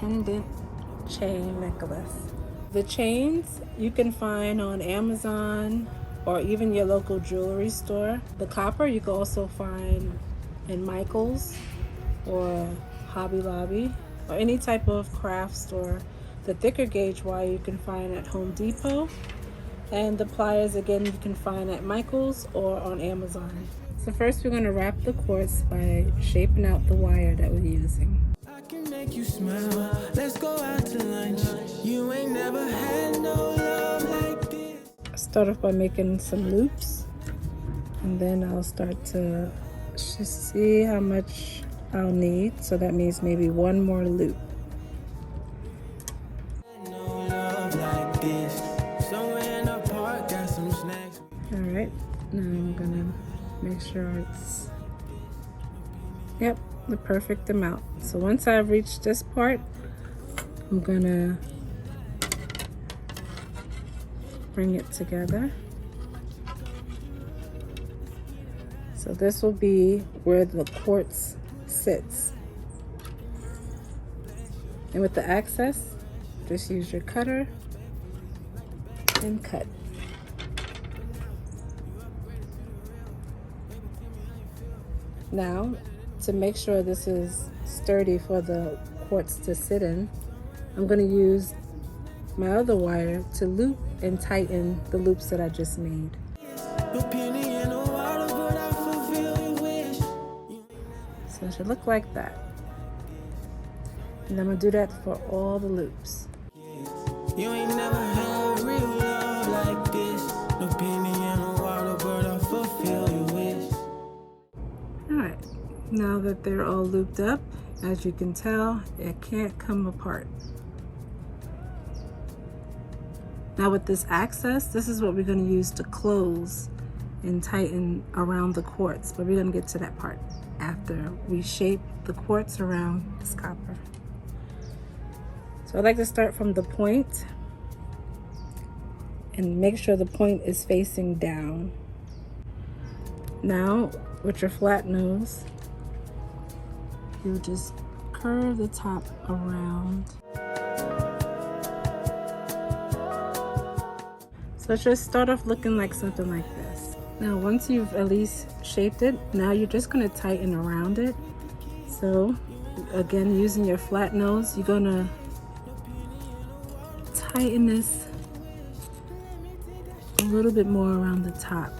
pendant chain necklace. The chains you can find on Amazon or even your local jewelry store. The copper you can also find in Michael's or Hobby Lobby or any type of craft store. The thicker gauge wire you can find at Home Depot, and the pliers again you can find at Michael's or on Amazon. So first we're going to wrap the quartz by shaping out the wire that we're using. I can make you smile. Let's go out to lunch. You ain't never had no love like this. Start off by making some loops, and then I'll start to just see how much I'll need. So that means maybe one more loop. No love like this. Somewhere in the park, got some snacks. Alright, now I'm gonna make sure it's, yep, the perfect amount. So once I've reached this part, I'm gonna bring it together. So this will be where the quartz sits. And with the access, just use your cutter and cut. Now, to make sure this is sturdy for the quartz to sit in, I'm going to use my other wire to loop and tighten the loops that I just made. So it should look like that. And I'm going to do that for all the loops. You ain't never had real love like this. No penny in the water, but I fulfill your wish. Alright, now that they're all looped up, as you can tell, it can't come apart. Now with this access, this is what we're going to use to close and tighten around the quartz, but we're going to get to that part after we shape the quartz around this copper. So I like to start from the point and make sure the point is facing down. Now with your flat nose, you just curve the top around. So it should start off looking like something like this. Now once you've at least shaped it, now you're just going to tighten around it. So again, using your flat nose, you're going to tighten this a little bit more around the top.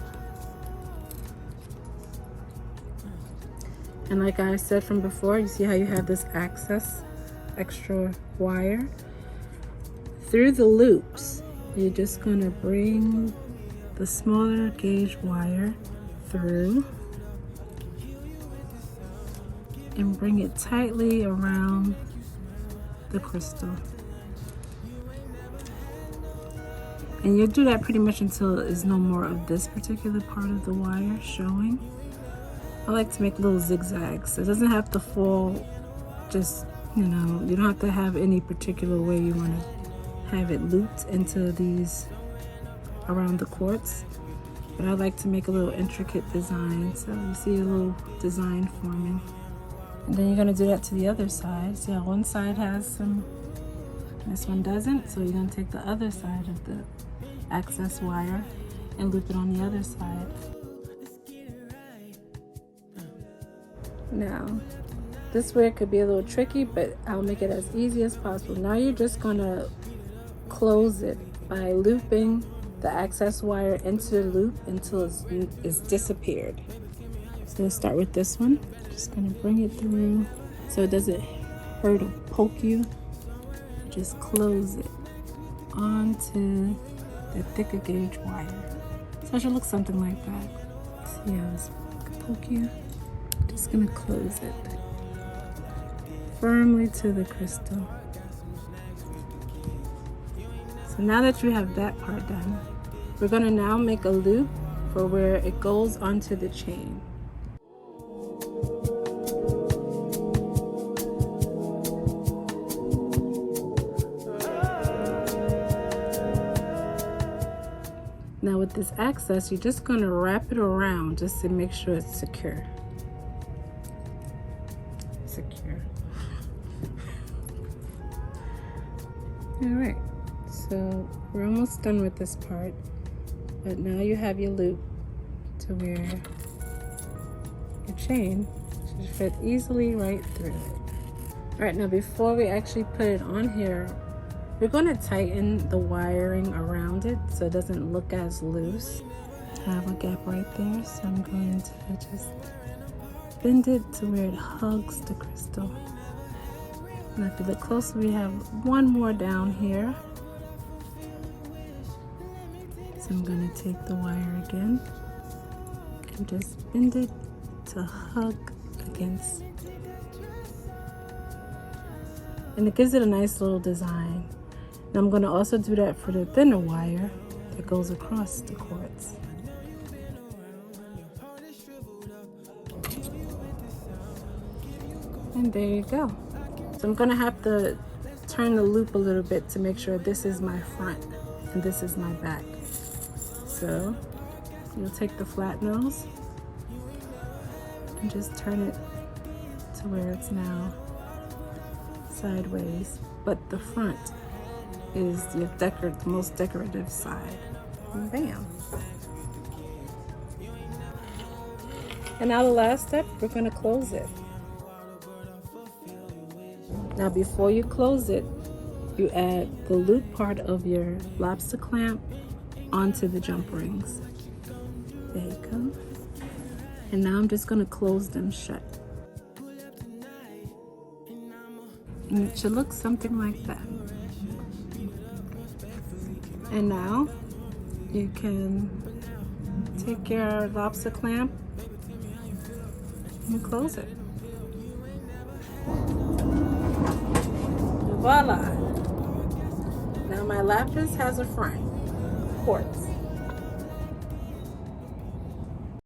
And like I said from before, you see how you have this excess extra wire? Through the loops, you're just going to bring the smaller gauge wire through and bring it tightly around the crystal. And you'll do that pretty much until there's no more of this particular part of the wire showing. I like to make little zigzags. It doesn't have to fall just, you know, you don't have to have any particular way you want to have it looped into these around the quartz. But I like to make a little intricate design. So you see a little design forming. And then you're going to do that to the other side. See how one side has some, this one doesn't. So you're going to take the other side of the access wire and loop it on the other side. Now, this way it could be a little tricky, but I'll make it as easy as possible. Now you're just going to close it by looping the access wire into the loop until it's disappeared. So let's start with this one. Just going to bring it through so it doesn't hurt or poke you. Just close it onto the thicker gauge wire. So it should look something like that. See how it's going to poke you? Just going to close it firmly to the crystal. So now that you have that part done, we're going to now make a loop for where it goes onto the chain. Now with this access, you're just going to wrap it around just to make sure it's secure. Alright, so we're almost done with this part, but now you have your loop to where your chain should fit easily right through it. Alright, now before we actually put it on here, we're going to tighten the wiring around it so it doesn't look as loose. I have a gap right there, so I'm going to just bend it to where it hugs the crystal. And if you look closer, we have one more down here. So I'm going to take the wire again and just bend it to hug against. And it gives it a nice little design. And I'm going to also do that for the thinner wire that goes across the quartz. And there you go. So I'm gonna have to turn the loop a little bit to make sure this is my front and this is my back. So you'll take the flat nose and just turn it to where it's now sideways, but the front is your the most decorative side. And bam. And now the last step, we're gonna close it. Now before you close it, you add the loop part of your lobster clamp onto the jump rings. There you go. And now I'm just going to close them shut. And it should look something like that. And now you can take your lobster clamp and close it. Voila! Now my lapis has a front, quartz.